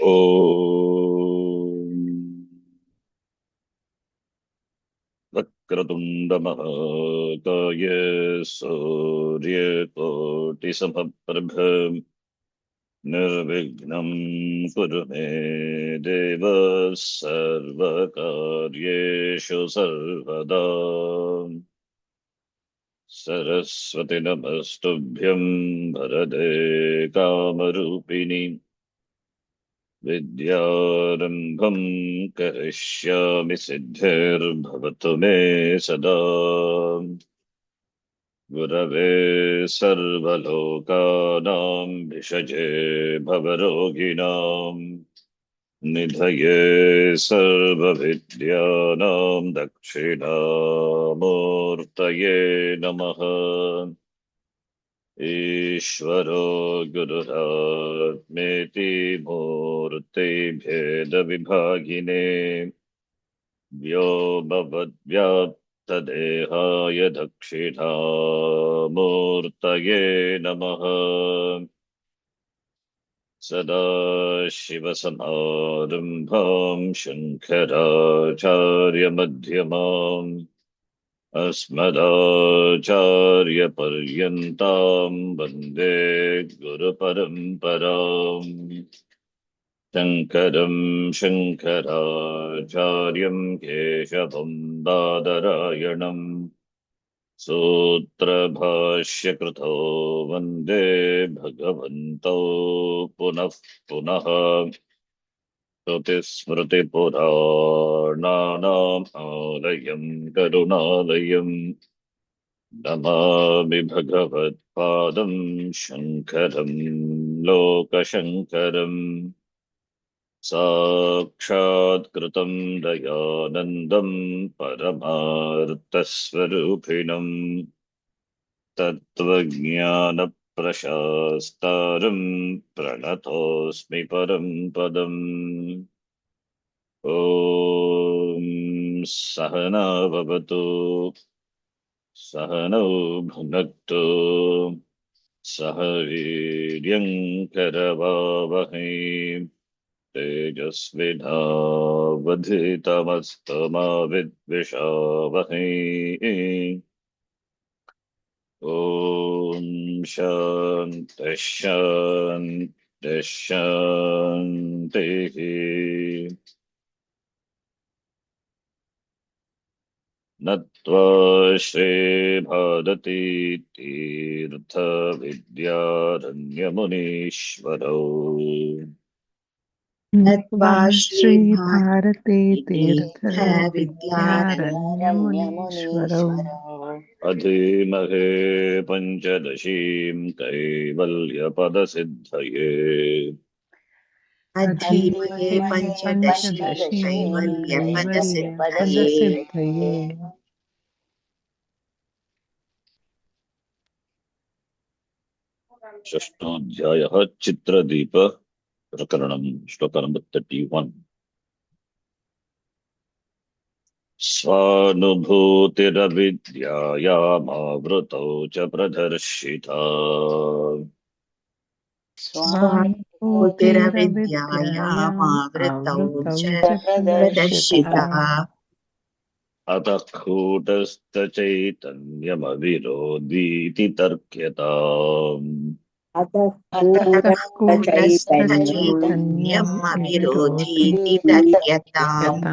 ॐ वक्रतुण्डमहाकाय सूर्यकोटिसमप्रभ निर्विघ्नं कुरु मे देव सर्वकार्येषु सर्वदा। सरस्वती नमस्तुभ्यं वरदे कामरूपिणि विद्यारम्भं करिष्यामि सिद्धिर्भवतु मे सदा। गुरवे सर्वलोकानां भिषजे भवरोगिणां निधये सर्वविद्यानां दक्षिणामूर्तये नमः। ईश्वरो गुरुरात्मेति मूर्तिभेदविभागिने व्योमवद्व्याप्तदेहाय दक्षिणामूर्तये नमः। सदाशिवसमारम्भां शङ्कराचार्यमध्यमाम् अस्मदाचार्यपर्यन्तां वन्दे गुरुपरम्पराम्। शङ्करं शङ्कराचार्यं केशवं बादरायणं सूत्रभाष्यकृतो वन्दे भगवन्तौ पुनः पुनः। श्रुतिस्मृतिपुराणानाम् आलयं करुणालयं नमामि भगवत्पादं शङ्करं लोकशङ्करम्। साक्षात्कृतं दयानन्दं परमार्थस्वरूपिणं तत्त्वज्ञानप्रशास्तारं प्रणतोऽस्मि परं पदम्। ॐ सहना भवतु सहनौ भुनक्तु सह वीर्यं करवावहै तेजस्विनावधीतमस्तु मा विद्विषावहै। ॐ शान्तिः शान्तिः शान्तिः। नत्वा श्रीभारती तीर्थविद्यारण्यमुनीश्वरौ नत्वा श्रीभारती तीर्थविद्यारण्यमुनीश्वरौ अधीमहे पञ्चदशीं कैवल्यपदसिद्धये। अधीमहे पञ्चदशीं कैवल्यपदसिद्धये। षष्ठोऽध्यायः चित्रदीप रकरणम श्लोक नंबर 31। स्वानुभूतिरविद्यायामावृतौ च प्रदर्शिता। स्वानुभूतिरविद्यायामावृतौ च प्रदर्शिता। अतः कूटस्थचैतन्यमविरोधीति तर्क्यताम्। अतः कूटस्थचैतन्यम् अविरोधीति तर्क्यताम्।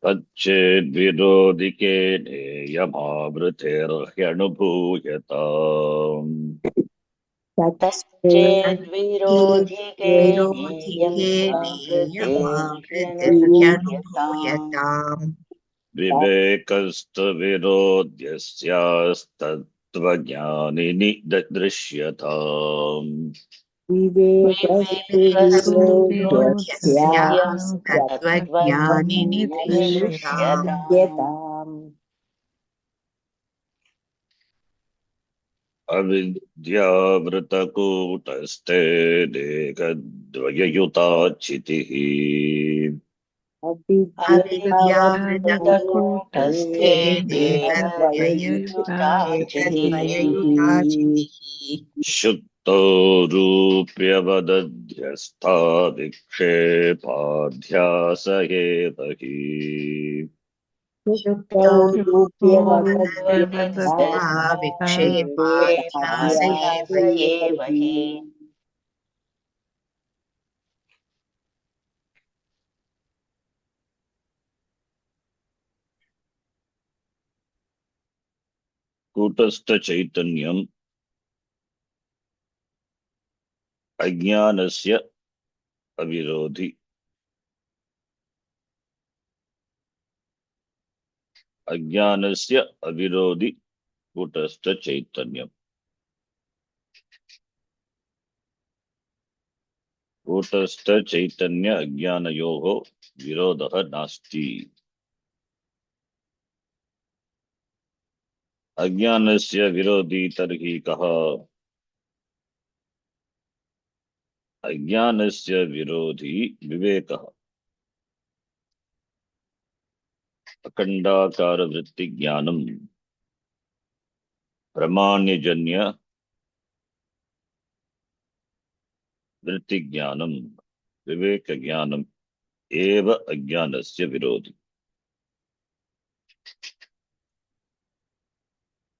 तच्चेद्विरोधिके नेयमावृतेर्ह्यनुभूयताम्। तच्चेद्विरोधिके नेयमावृतिर्ह्यनुभूयताम्। विवेकस्तु विरोध्यस्यास्तत्त्वज्ञानिनि दृश्यताम्। विवेकस्तु विरोध्यस्यास्तत्त्वज्ञानिनि दृश्यताम्। अविद्यावृतकूटस्थे देहद्वययुताचितिः। अविद्यावृतकूटस्थे देहद्वययुताचितिः। तो रूप्यवदध्यस्था विक्षेपाध्यास एव हि युक्तौ तौ रूप्यवदध्यस्था रूपवदत्ता विक्षेपाध्यास एव विक्षेपाध्यासेवहि हि कूटस्थ चैतन्यम् अज्ञानस्य अविरोधि अज्ञानस्य अविरोधि कूटस्थ चैतन्यम् कूटस्थ चैतन्य अज्ञानयोः विरोधः नास्ति अज्ञानस्य विरोधी तर्हि कः अज्ञानस्य विरोधी विवेकः अखंडाकार वृत्ति ज्ञानम प्रमाण्यजन्य वृत्ति ज्ञानम विवेक ज्ञानम एव अज्ञानस्य विरोधी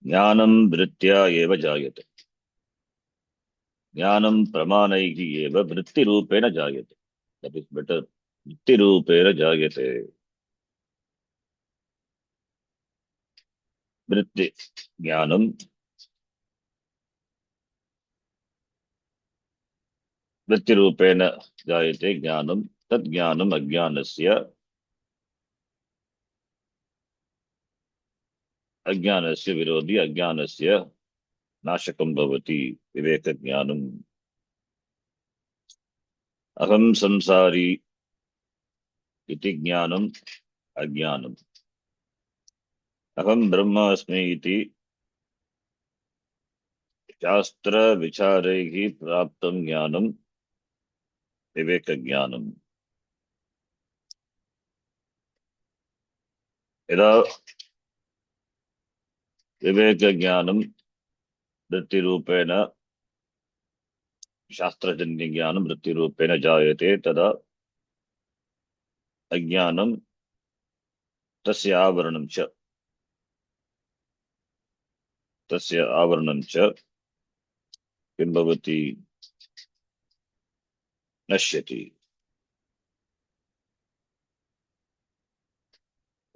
ज्ञानम वृत्त्या एव जायते ज्ञानम प्रमाणैः एव वृत्तिरूपेण जायते दैट इज बेटर वृत्तिरूपेण जायते वृत्ति ज्ञानम वृत्तिरूपेण जायते ज्ञानम तत् ज्ञानम अज्ञानस्य अज्ञानस्य विरोधी अज्ञानस्य नाशकं भवति विवेक ज्ञानम अहम संसारी इति ज्ञानम अज्ञानम अहम ब्रह्म अस्मि इति शास्त्र विचारैः प्राप्तं ज्ञानम विवेक ज्ञानम यदा विवेक ज्ञानम वृत्तिरूपेण शास्त्रजन्य ज्ञानम वृत्तिरूपेण जायते तदा अज्ञानम तस्य आवरणं च किं भवति नश्यति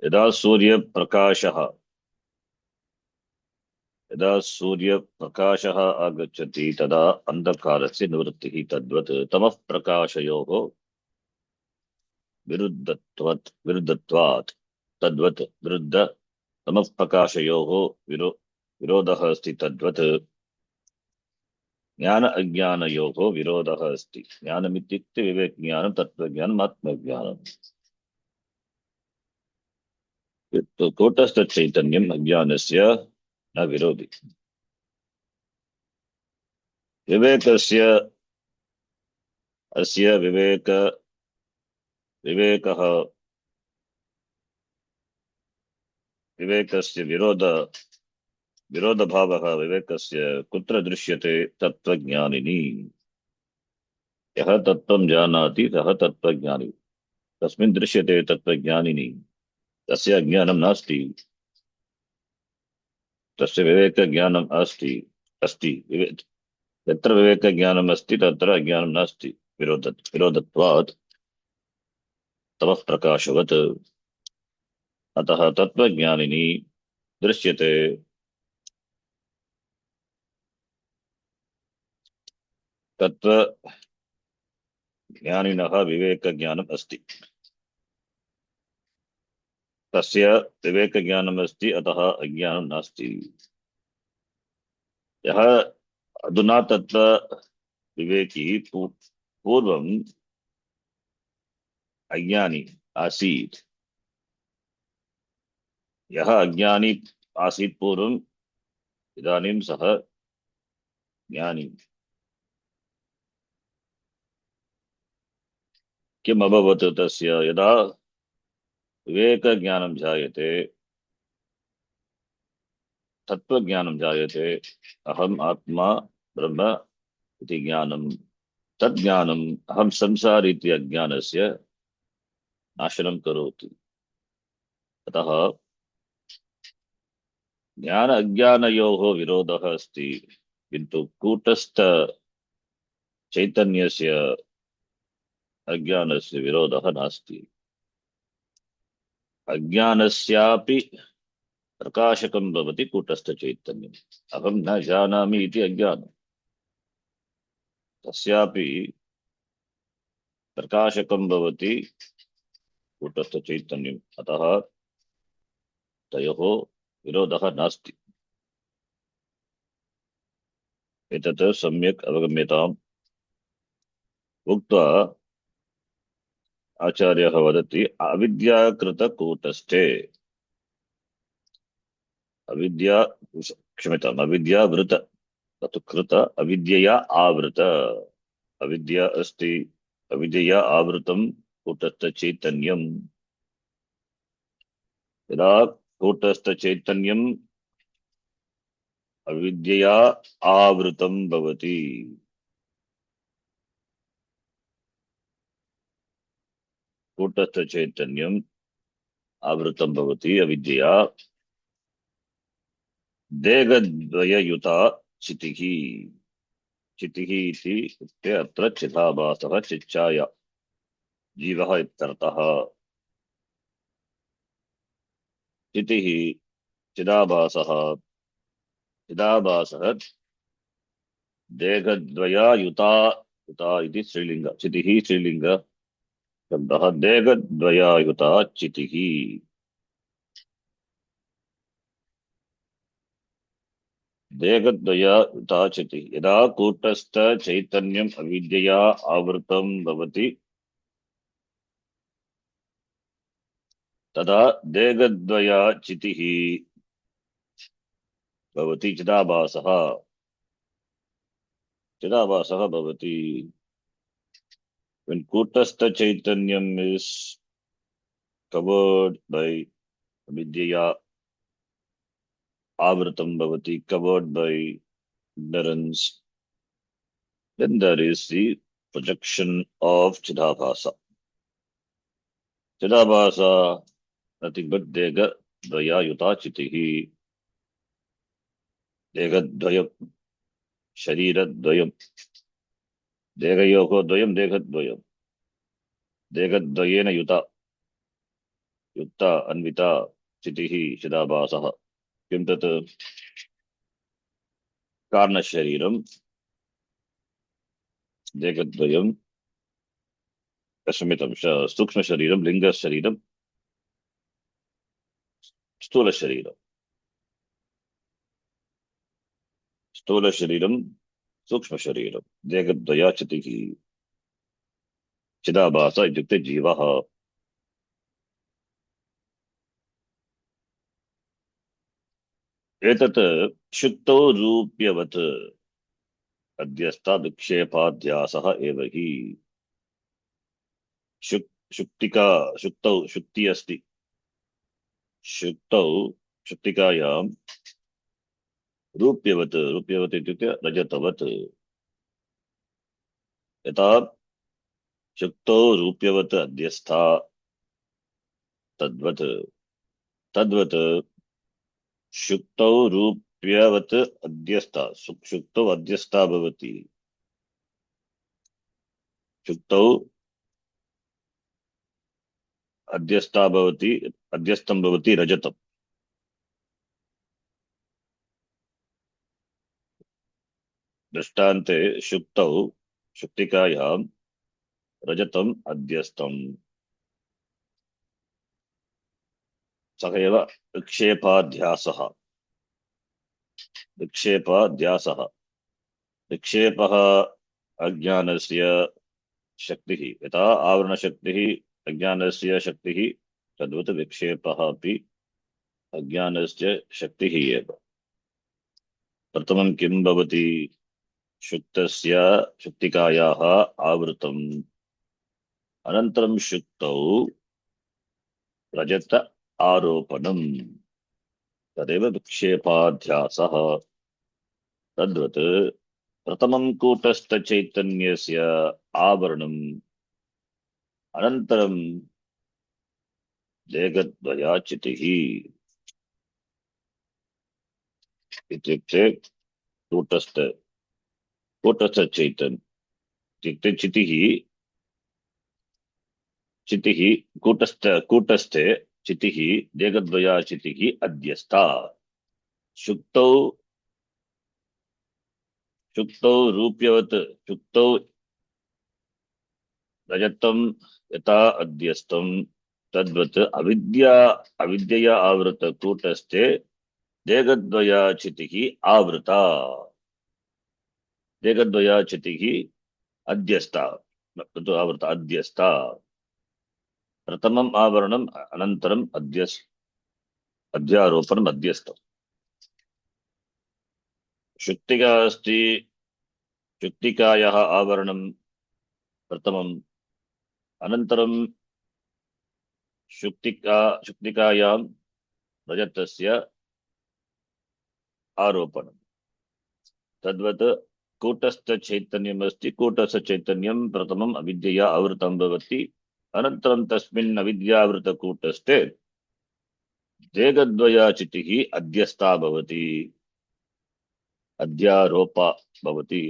यदा सूर्यप्रकाशः आगच्छति तदा अंधकारस्य निवृत्तिः तद्वत् तमः प्रकाशयोः विरुद्धत्वात् तद्वत् विरुद्ध तमः प्रकाशयोः विरोधः अस्ति तद्वत् ज्ञान अज्ञानयोः विरोधः अस्ति ज्ञानमित्युक्ते विवेकज्ञानं तत्त्वज्ञानम् आत्मज्ञानम् तो कूटस्थ चैतन्यम् अज्ञानस्य न विरोधि विवेकस्य अस्य विवेकः विवेकस्य विरोधभावः विवेकस्य कुत्र दृश्यते तत्त्वज्ञानिनि यः तत्त्वं जानाति सः तत्त्वज्ञानी तस्मिन् दृश्यते तत्त्वज्ञानिनि तस्य अज्ञानं नास्ति तस्य विवेकज्ञानम् अस्ति यत्र विवेकज्ञानम् अस्ति तत्र अज्ञानं नास्ति विरोधत्वात् तमः प्रकाशवत् अतः तत्त्वज्ञानिनि दृश्यते तत्त्वज्ञानिनः विवेकज्ञानम् अस्ति तस्य विवेकज्ञानम् अस्ति अतः अज्ञानं नास्ति यः अधुना तत्र विवेकी पूर्वम् अज्ञानी आसीत् यः अज्ञानी आसीत् पूर्वम् इदानीं सः ज्ञानी किम् अभवत् तस्य यदा विवेकज्ञानं जायते तत्त्वज्ञानं जायते अहम् आत्मा ब्रह्म इति ज्ञानं तज्ज्ञानम् अहं संसारी इति अज्ञानस्य नाशनं करोति। अतः ज्ञान अज्ञानयोः विरोधः अस्ति, किन्तु कूटस्थ चैतन्यस्य अज्ञानस्य विरोधः नास्ति। अज्ञानस्यापि प्रकाशकं भवति कूटस्थ चैतन्यम्। अहं न जानामि इति अज्ञानं, तस्यापि प्रकाशकं भवति कूटस्थ चैतन्यम्। अतः तयोः विरोधः नास्ति। एतत् सम्यक् अवगम्यताम्। उक्त्वा आचार्यः वदति अविद्याकृतकूटस्थे अविद्या क्षम्यताम् अविद्यावृत तत् कृत अविद्यया आवृत अविद्या अस्ति अविद्यया आवृतं कूटस्थचैतन्यम्। यदा कूटस्थचैतन्यम् अविद्यया आवृतं भवति, कूटस्थचैतन्यम् आवृतं भवति अविद्यया, देहद्वययुता चितिः। चितिः इति इत्युक्ते अत्र चिदाभासः चिच्चाय जीवः इत्यर्थः। चितिः चिदाभासः चिदाभासः देहद्वययुता युता इति स्त्रीलिंग, चितिः स्त्रीलिंग शब्दः, देहद्वययुता चितिः। देहद्वययुता चितिः यदा कूटस्थ चैतन्यम् अविद्यया आवृतं भवति तदा देहद्वया चितिः भवति, चिदाभासः चिदाभासः भवति। When Kutastha Chaitanyam is covered by Vidya, Avratam Bhavati, covered by ignorance, then there is the projection of Chidabhasa. Chidabhasa, nothing but Dega Dvaya Yuta Chitihi, Dega Dvayam, Sharira Dvayam, Dega Yoko Dvayam, Dega Dvayam, Dega Dvayena Yuta, Yutta Anvita Chitihi, Chidabhasa. किं तत् कारणशरीरं देहद्वयं क्षम्यतां सूक्ष्मशरीरं लिङ्गशरीरं स्थूलशरीरं स्थूलशरीरं सूक्ष्मशरीरं देहद्वयाचितिः चिदाभास इत्युक्ते जीवः। एतत् शुक्तौ रूप्यवत् अध्यस्थ विक्षेपाध्यासः एव हि। शुक्तिका शुक्तौ शुक्ति अस्ति, शुक्तौ शुक्तिकायां रूप्यवत् रूप्यवत् इत्युक्ते रजतवत्। यथा शुक्तौ रूप्यवत् अध्यस्था तद्वत् तद्वत् शुक्तौ रूप्यवत् अध्यस्था शुक्तौ अध्यस्था भवति। शुक्तौ अध्यस्था भवति, अध्यस्थं भवति रजतम्। दृष्टान्ते शुक्तौ शुक्तिकायां रजतम् अध्यस्थम्। सः एव विक्षेपाध्यासः। विक्षेपाध्यासः विक्षेपः अज्ञानस्य शक्तिः। यथा आवरणशक्तिः अज्ञानस्य शक्तिः, तद्वत् विक्षेपः अपि अज्ञानस्य शक्तिः एव। प्रथमं किं भवति? शुक्तस्य शुक्तिकायाः आवृतम्, अनन्तरं शुक्तौ रजत आरोपणम्, तदेव विक्षेपाध्यासः। तद्वत् प्रथमं कूटस्थ चैतन्यस्य आवरणम् अनन्तरं देहद्वयाचितिः इत्युक्ते कूटस्थ चैतन्य इत्युक्ते चितिः कूटस्थे चितिः देहद्वयाचितिः अध्यस्था शुक्तौ रूप्यवत् शुक्तौ रजतं यथा अध्यस्तं तद्वत् अविद्यया आवृत कूटस्थे देहद्वयाचितिः आवृता देहद्वयाचितिः अध्यस्ता आवृता अध्यस्ता प्रथमम् आवरणम् अनन्तरम् अध्यारोपणम् अध्यस्तम् शुक्तिका अस्ति शुक्तिकायाः आवरणं प्रथमम् अनन्तरं शुक्तिकायां रजतस्य आरोपणम् तद्वत् कूटस्थ चैतन्यम् अस्ति कूटस्थ चैतन्यं प्रथमम् अविद्यया आवृतं भवति अनन्तरं तस्मिन् अविद्यावृतकूटस्थे देहद्वयाचितिः अध्यस्था भवति अध्यारोपा भवति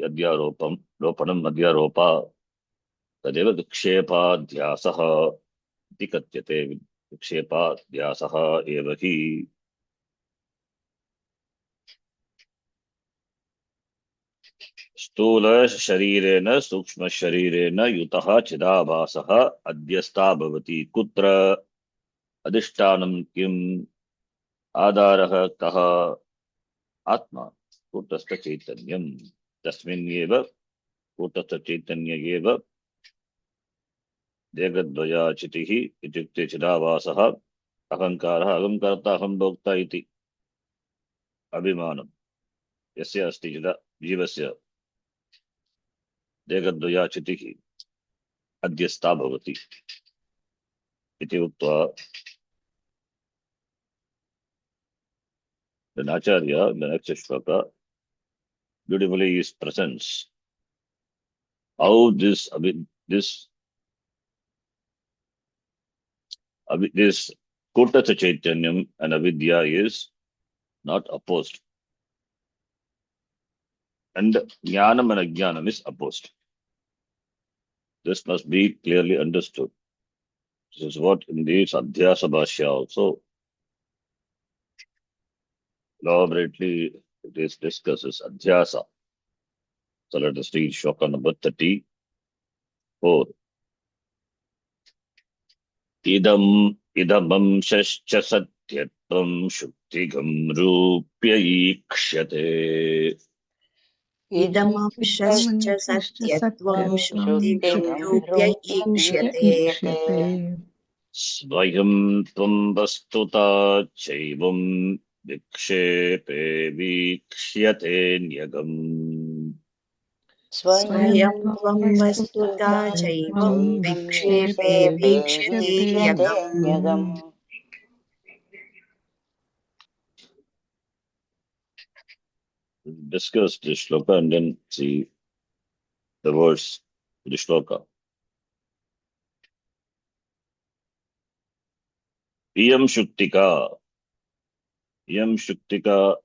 रोपणम् अध्यारोपा तदेव विक्षेपाध्यासः इति कथ्यते विक्षेपाध्यासः एव हि स्थूल शरीरेण सूक्ष्म शरीरेण युतः चिदाभासः अध्यस्था भवति कुत्र अधिष्ठानं किम् आधारः कः आत्मा कूटस्थ चैतन्यं तस्मिन्नेव कूटस्थ चैतन्य एव देहद्वयाचितिः इत्युक्ते चिदाभासः अहङ्कारः अहङ्कर्ता अहं भोक्ता इति अभिमानं यस्य अस्ति जीवस्य देहद्वयाचितिः अध्यस्था भवति इति उक्त्वा then Acharya, the next shloka, beautifully is presents how this Kutasa Chaitanyam and Avidya is not opposed. And Jnanam and Ajnanam is opposed. This must be clearly understood. This is what in the Sadhyasa Bhashya also elaborately it is discusses Adhyasa. So let us read shloka number 34. Idam shascha satyatvam shuktigam rupyaikshate. इदमंशश्च सत्यत्वं शुक्तिगं रूप्य ईक्ष्यते स्वयं त्वं वस्तुता चैवं विक्षेपे वीक्ष्यते न्यगम् स्वयं त्वं वस्तुता चैवं विक्षेपे वीक्ष्यते न्यगम् Discuss this shloka and then see the verse of the shloka. Iyam shuktika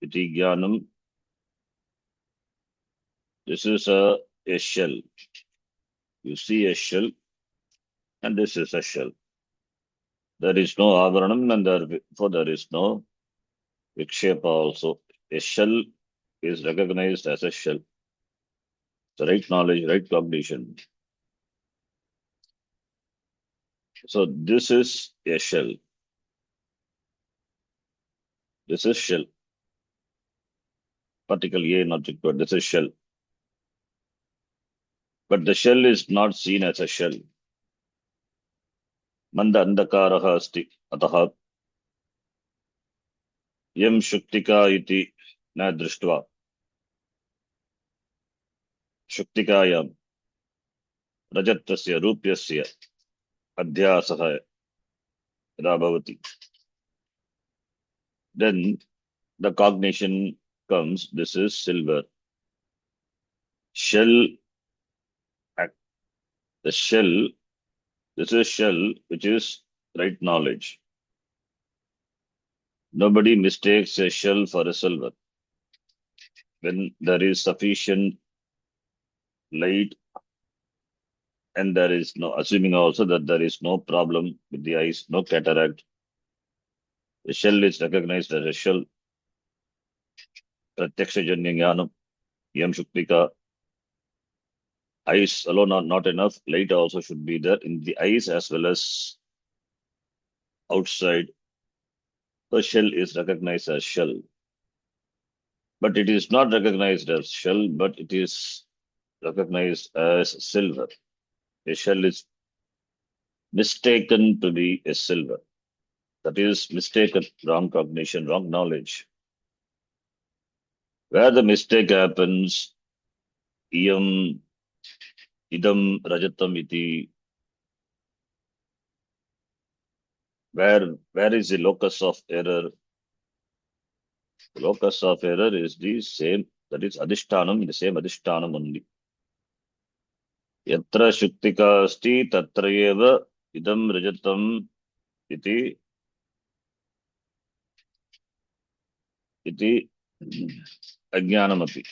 iti jnanam. This is a shell. You see a shell and this is a shell. There is no avaranam and therefore there is no vikshepa also. A shell is recognized as a shell. The right knowledge, right cognition. So this is a shell. This is shell. Particle A not required. This is shell. But the shell is not seen as a shell. Manda andakaraha asti ataha yam shuktika iti na drishtva. Shuktikayam rajattasya rupyasya adhyasaha yada bhavati. Then the cognition comes, this is silver. Shell, the shell, this is shell, which is right knowledge. Nobody mistakes a shell for a silver. When there is sufficient light and there is no, assuming also that there is no problem with the eyes, no cataract, the shell is recognized as a shell. Pratyaksha-janya jnanam, yam shuktika. Eyes alone are not enough. Light also should be there in the eyes as well as outside. The shell is recognized as shell. But it is not recognized as shell, but it is recognized as silver. A shell is mistaken to be a silver. That is mistaken, wrong cognition, wrong knowledge. Where the mistake happens, iyam, idam, rajatam iti, where is the locus of error? The locus of error is the same, that is adhishtanam, the same adhishtanam only. Yatra shuktika asti tatra eva idam rajatam iti iti ajnanamapi.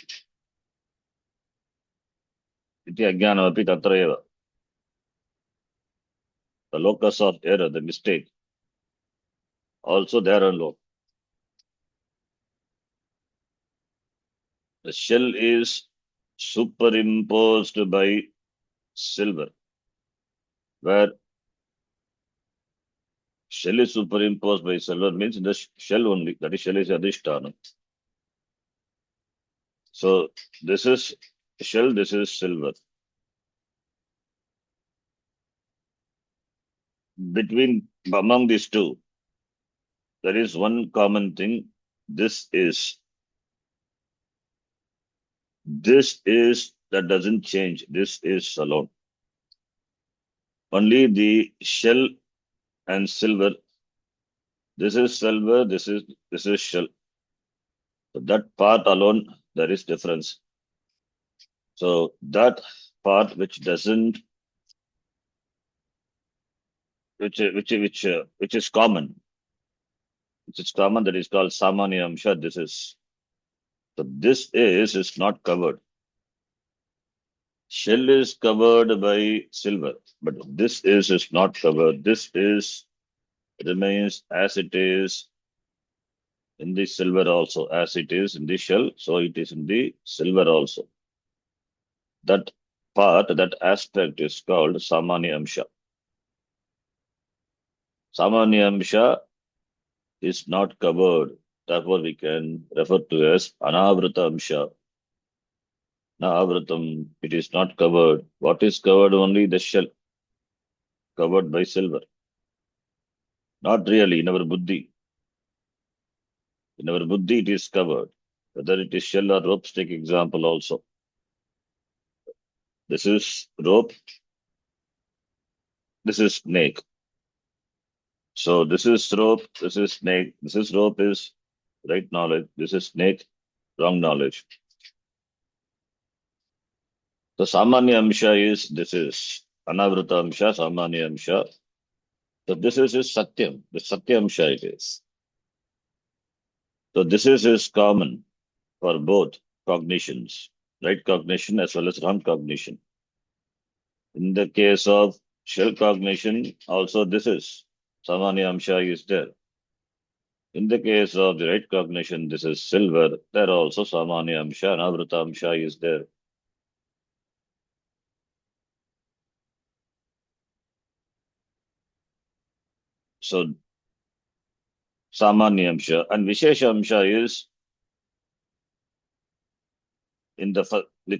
Iti ajnanamapi tatra eva. The locus of error, the mistake, also there and low. The shell is superimposed by silver, where shell is superimposed by silver means the shell only, that is shell is adhishthana. So this is shell, this is silver. Among these two, there is one common thing. This is that doesn't change. This is alone. Only the shell and silver. This is silver. This is shell. So that part alone, there is difference. So that part which doesn't, which is common, that is called samanya amsha. This is not covered. Shell is covered by silver, but this is not covered. This remains as it is in the silver also, as it is in the shell, so it is in the silver also. That part, that aspect is called samanya amsha. Samanya amsha is not covered. Therefore, we can refer to as anavrata amsha. Navratam, it is not covered. What is covered? Only the shell, covered by silver. Not really in our buddhi. In our buddhi, it is covered. Whether it is shell or rope, take example also. This is rope. This is snake. So this is rope. This is snake. This is rope is right knowledge. This is snake, wrong knowledge. So samanya amsha is this is anavrata amsha, samanya amsha. So this is satyam. The satyam amsha it is. So this is common for both cognitions, right cognition as well as wrong cognition. In the case of shell cognition, also this is samanya amsha is there. In the case of the right cognition, this is silver. There also samanya amsha, anavrata amsha is there. So samanya amsha and vishesha amsha is in the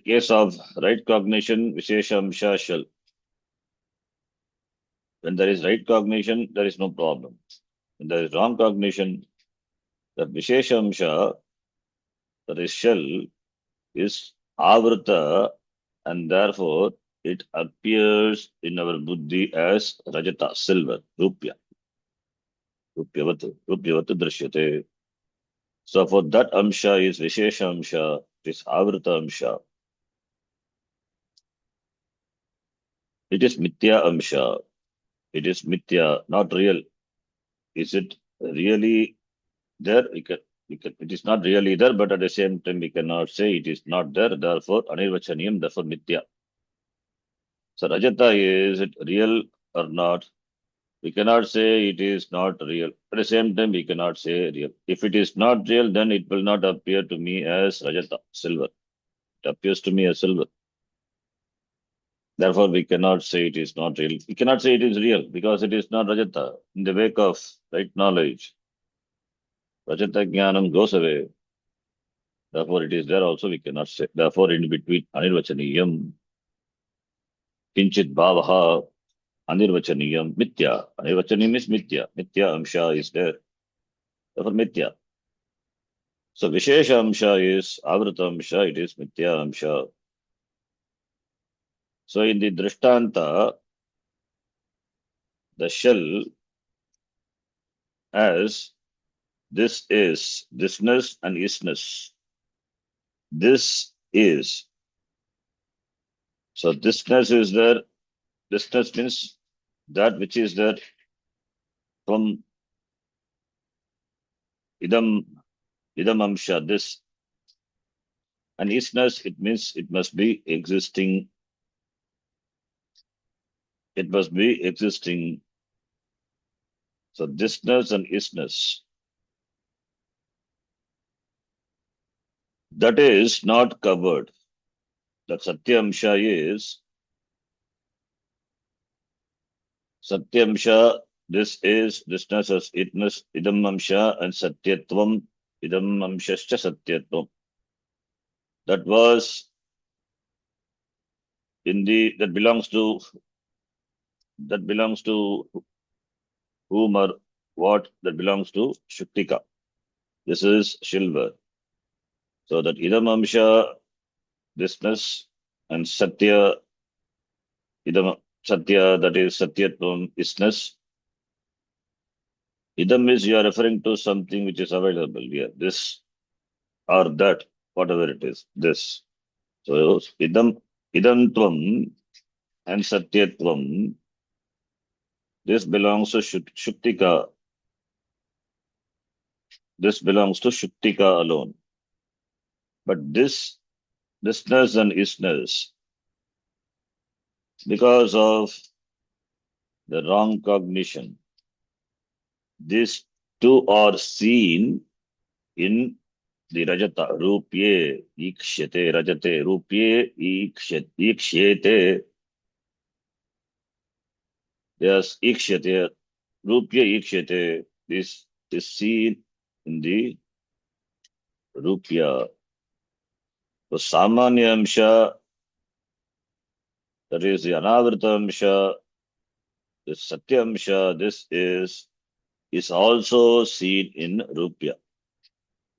case of right cognition, vishesha amsha shell. When there is right cognition, there is no problem. When there is wrong cognition, the vishesha amsha, that is shell, is avrata, and therefore it appears in our buddhi as rajata, silver, rupya. Rupyavatu drishyate. So for that amsha is vishesha amsha, it is avrata amsha. It is Mithya Amsha. It is Mithya, not real. Is it really there? It is not really there, but at the same time, we cannot say it is not there. Therefore, Anirvachaniyam, therefore Mithya. So Rajata, is it real or not? We cannot say it is not real. At the same time, we cannot say real. If it is not real, then it will not appear to me as Rajata, silver. It appears to me as silver. Therefore, we cannot say it is not real. We cannot say it is real because it is not Rajata. In the wake of right knowledge, Rajata Jnanam goes away. Therefore, it is there also, we cannot say. Therefore, in between Anirvachaniyam, Kinchit Bhavaha, Anirvachaniyam, Mithya. Anirvachaniyam is Mithya. Mithya Amsha is there. Therefore, Mithya. So Vishesha Amsha is Avrata Amsha, it is Mithya Amsha. So in the Drishtanta, the shell as this is, thisness and isness. This is. So thisness is there. Thisness means that which is there from idam amsha, this. And isness, it means it must be existing. It must be existing. So thisness and isness. That is not covered. That Satyamsha is Satyamsha, this is, thisness as itness, idam amsha, and Satyatvam, idam amshascha Satyatvam. That was in the, that belongs to whom or what? That belongs to Shuktika. This is silver. So that idam amsha, thisness, and Satya, idam Satya, that is Satyatvam, isness. Idam is you are referring to something which is available here. This or that, whatever it is, this. So idam tvam and Satyatvam, this belongs to Shuktika. This belongs to Shuktika alone. But thisness and isness, because of the wrong cognition, these two are seen in the Rajata. Rupye ikshyate, Rajate, Rupye ikshyate. Yes, ikshyate, Rupye ikshyate. This is seen in the Rupya. So Samanya Amsha, that is the Anavrita Amsha, the Satya Amsha, this is also seen in Rupya.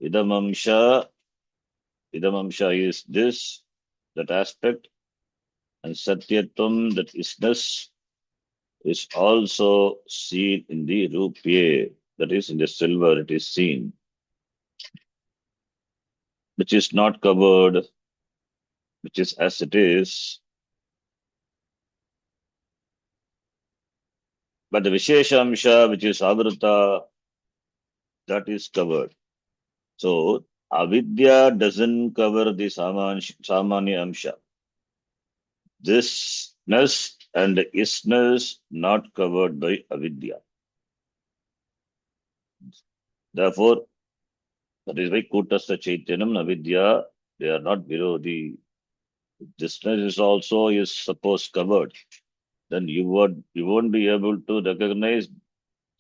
Idam Amsha is this, that aspect, and Satyatvam, that isness, is also seen in the Rupya, that is in the silver, it is seen, which is not covered, which is as it is. But the Visheshamsha, which is Avrata, that is covered. So avidya doesn't cover the samanya amsha. Thisness and isness not covered by avidya. Therefore, that is why kutastha chaitanam avidya, they are not virodhi. Thisness is also is suppose covered. Then you won't be able to recognize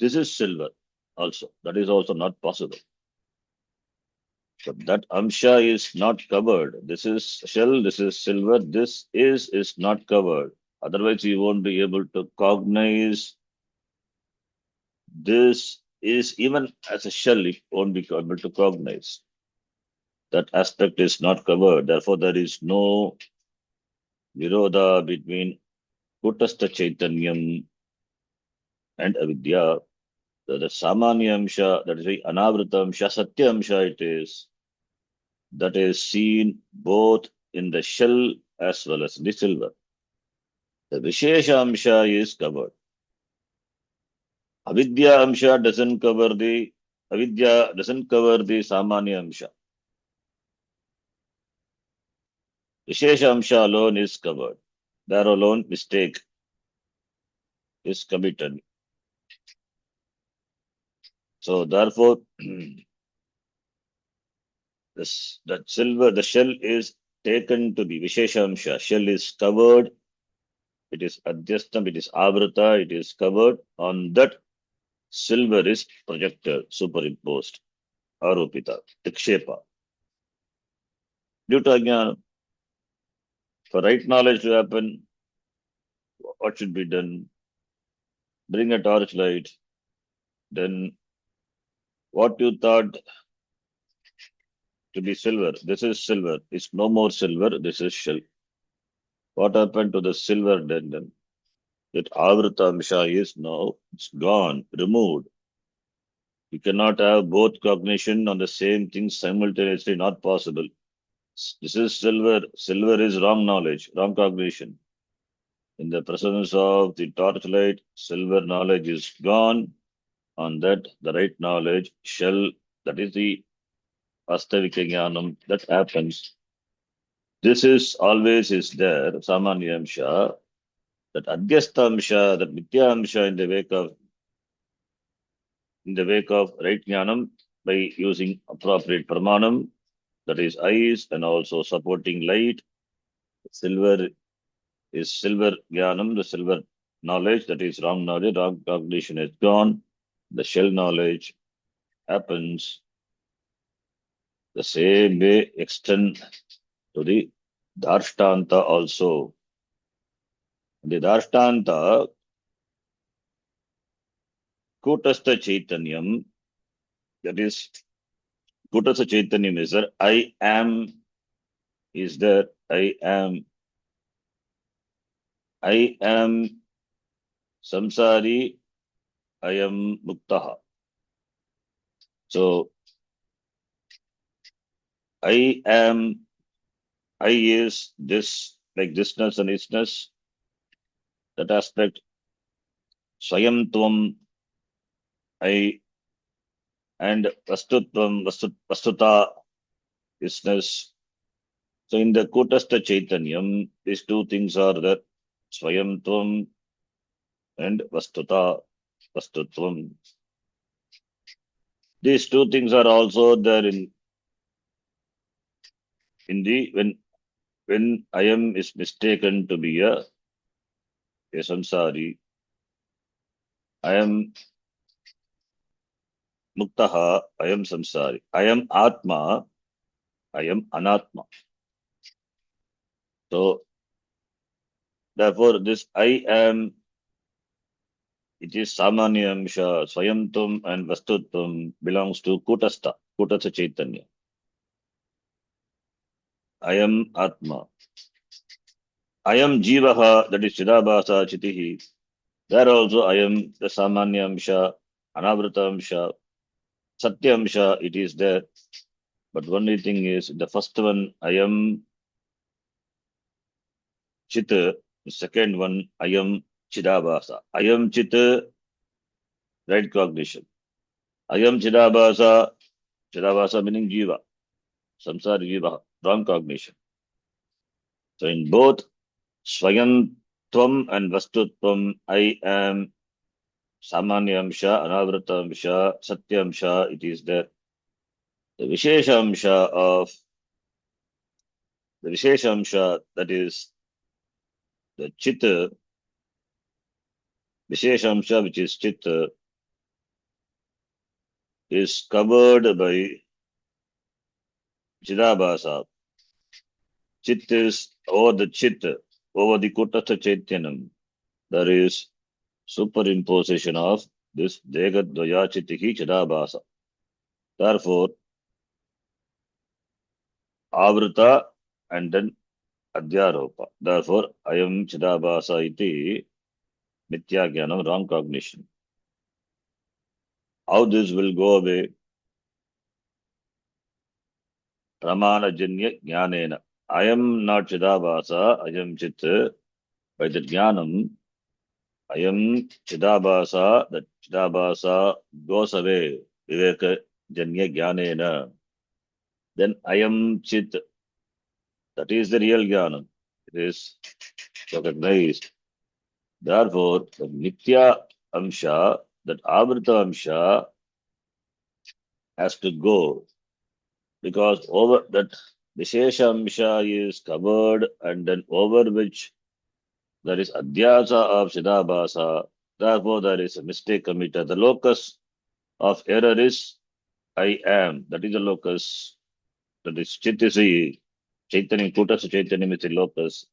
this is silver also. That is also not possible. So that amsha is not covered. This is shell, this is silver, this is not covered. Otherwise, you won't be able to cognize this is even as a shell, it won't be able to cognize. That aspect is not covered. Therefore, there is no virodha between kutastha chaitanyam and avidya. The samanya amsha, that is the anavrita amsha, satya amsha it is, that is seen both in the shell as well as in the silver. The Vishesha Amsha is covered. Avidya Amsha doesn't cover the Samanya Amsha. Vishesha Amsha alone is covered. There alone mistake is committed. So therefore, the shell is taken to be Vishesha Amsha. Shell is covered. It is adjustam, it is avrata, it is covered. On that, silver is projected, superimposed, aropita, tikshepa. Due to ajnana, for right knowledge to happen, what should be done? Bring a torchlight. Then what you thought to be silver, this is silver. It's no more silver, this is shell. What happened to the silver then? That avrata amsha is now, it's gone, removed. You cannot have both cognition on the same thing simultaneously, not possible. This is silver. Silver is wrong knowledge, wrong cognition. In the presence of the torchlight, silver knowledge is gone. On that, the right knowledge shall, that is the Vastavika Jnanam, that happens. This is always is there, Samanyamsha, that Adhyastamsha, that Mithyamsha in the wake of right Jnanam by using appropriate Pramanam, that is eyes and also supporting light. Silver is silver Jnanam, the silver knowledge, that is wrong knowledge, wrong cognition is gone. The shell knowledge happens. The same way extend to the Darshtanta also. The Darshtanta, Kutastha Chaitanyam, that is, Kutastha Chaitanyam is there, I am is there, I am samsari, I am muktaha. So, I is this, like thisness and isness, that aspect, swayam tvam, I, and vastutvam, vastuta, isness. So in the Kutastha Chaitanyam, these two things are there, swayam tvam and vastuta, vastutvam. These two things are also there in the, when I am is mistaken to be a samsari, I am muktaha, I am samsari. I am atma, I am anatma. So, therefore, this I am, it is samanyamsha, swayamtum and vastutvam belongs to Kutastha Chaitanya. I am atma. I am jivaha, that is chidabhasa chitihi. There also I am the samanyamsha, anavritamsha, satyamsha, it is there. But only thing is, the first one, I am chit, the second one, I am chidabhasa. I am chit, right cognition. I am chidabhasa meaning jiva, samsara jiva, wrong cognition. So in both swayam tvam and vastutvam, I am samanyamsha, anavritamsha, satyamsha, it is there. The Visheshamsha, that is the Chit, Visheshamsha, which is Chit, is covered by Chidabhasa. Chit is over the Chit, over the Kutastha Chaityanam. There is superimposition of this Degadvaya Chitihi Chidabhasa. Therefore, Avrita and then Adhyaropa. Therefore, I am Chidabhasa iti Mithya Jnanam, wrong cognition. How this will go away? Pramanajanya Jnanena. I am not Chidabhasa, I am Chit. By the jnanam, ayam chidabhasa, that chidabhasa goes away, viveka janya jnanena. Then ayam chit, that is the real jnanam. It is recognized. Therefore, the nitya amsha, that avrita amsha, has to go because over that Vishesha amsha is covered and then over which there is adhyasa of Siddhabhasa. Therefore, there is a mistake committed. The locus of error is I am. That is the locus. That is Chitisi. Chaitanya, Kutasa Chaitanya is the locus.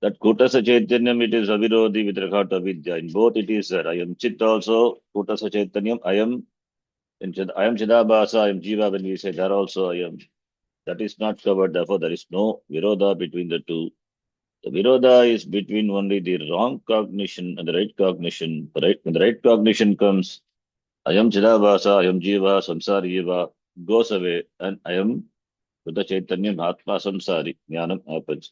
That Kutasa Chaitanyam, it is Avirodhi with regard to Vidya. In both it is there. I am Chit also, Kutasa Chaitanyam, I am. I am Chidabhasa, I am Jiva. When we say there also I am. That is not covered. Therefore, there is no Virodha between the two. The Virodha is between only the wrong cognition and the right cognition. When the right cognition comes, I am Chidabhasa, I am Jiva, Samsari Jiva, goes away, and I am Buddha Chaitanya, Atma Samsari, Jnanam happens.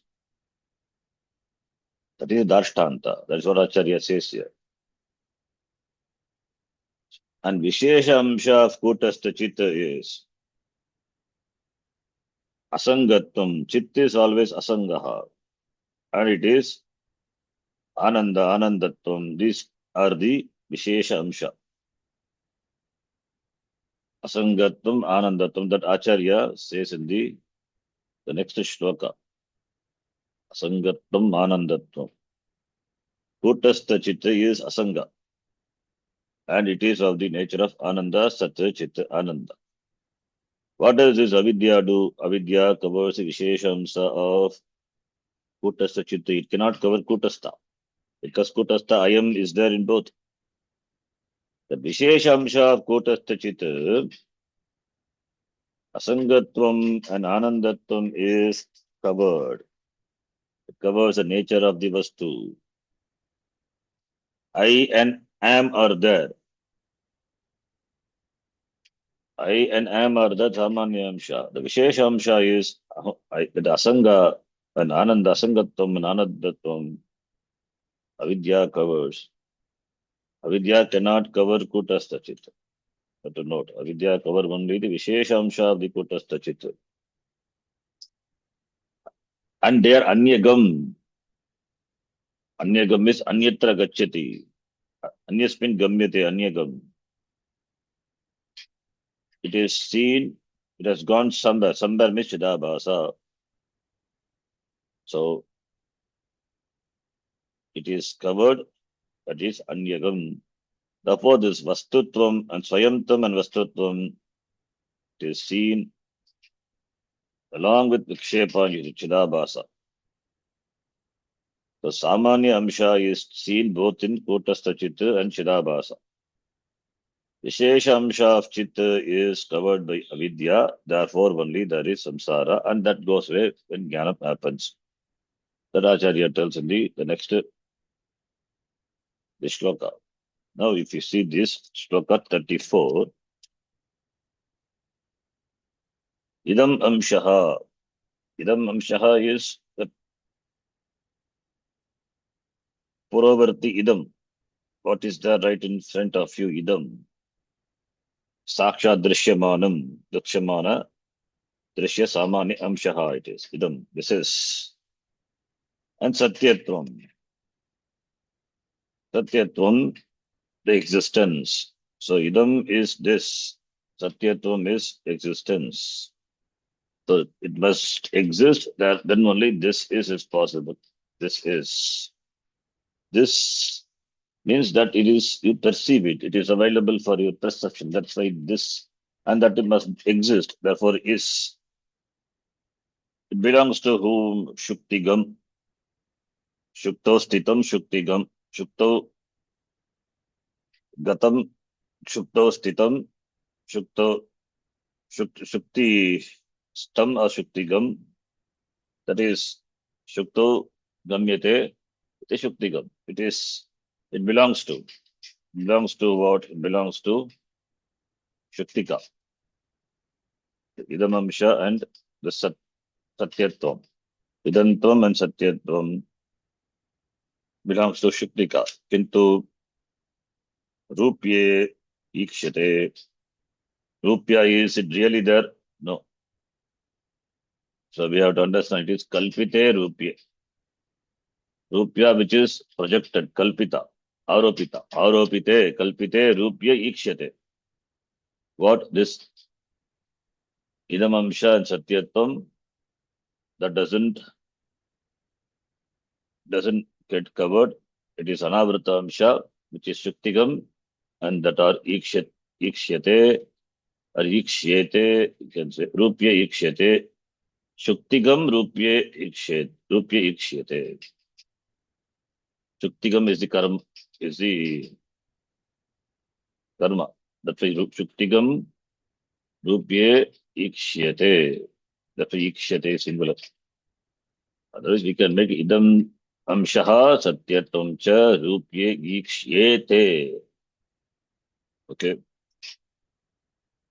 That is Darshtanta. That is what Acharya says here. And Vishesha Amsha of Kutastha Chitta is Asangatvam. Chitta is always Asangaha. And it is Ananda, Anandatvam. These are the Vishesha Amsha. Asangatvam, Anandatvam. That Acharya says in the next shloka. Asangatvam, Anandatvam. Kutastha Chitta is Asanga. And it is of the nature of Ananda, Satya, Chitta, Ananda. What does this avidya do? Avidya covers the Visheshamsa of Kutastha Chitta. It cannot cover Kutastha. Because Kutastha Ayam is there in both. The Visheshamsha of Kutastha Chitta, Asangatvam and Anandatvam is covered. It covers the nature of the Vastu. I and am are there. I and am are the Samanyamsha. The Visheshamsha is the Asanga and Ananda, Asangatvam and Anandatvam. Avidya covers. Avidya cannot cover Kutastha Chitta. But to note, Avidya cover only the Visheshamsha of the Kutastha Chitta. And they are Anyagam. Anyagam is Anyatra Gacchati. Anyasmin Gamyate Anyagam. It is seen, it has gone somewhere. Somewhere means Chidabhasa. So it is covered, that is Anyagam. Therefore, this Vastutvam and Swayamtam and Vastutvam, it is seen along with Vikshepa and Chidabhasa. So Samanya Amsha is seen both in Kutastha Chitta and Chidabhasa. Vishesha Amsha of Chitta is covered by Avidya, therefore only there is Samsara, and that goes away when Jnana happens. That Acharya tells in the next shloka. Now, if you see this shloka 34, Idam Amshaha. Idam Amshaha is the Puravarti Idam. What is there right in front of you? Idam. Saksha Drishyamanam. Dakshamana. Drishya Samani Amshaha it is. Idam. This is. And Satyatvam. Satyatvam, the existence. So Idam is this. Satyatvam is existence. So it must exist, that then only this is possible. This is. This means that it is, you perceive it, it is available for your perception. That's why this, and that it must exist, therefore is. It belongs to whom? Shuktigam. Shukto stitam shuktigam. Shukto gatam. Shukto stitam. Shukto shukti stam or shuktigam. That is Shukto Gamyate. It is Shuktigam. It belongs to. Belongs to what? It belongs to Shuktika. Idamamsha and the Satyatvam. Idantvam and Satyatvam. belongs to Shuktika. Kintu Rupye Ikshate. Rupya, is it really there? No. So we have to understand it is Kalpite Rupya. Rupya, which is projected, Kalpita, Aropita, Aropite, Kalpite, Rupya Ikshate. What this Idamamsha and Satyatvam, that doesn't get covered. It is Anavrata Amsha, which is Shuktigam, and that are Ikshyate or Ikshyete, you can say Rupya Ikshyate, Shuktigam Rupya Ikshyate, Rupya Ikshyate. Shuktigam is the karma. That's why Shuktigam Rupye Ikshyate. That's why Ikshyate is singular. Otherwise, we can make idam amshaha satyatvam cha rupye ikshyete. Okay.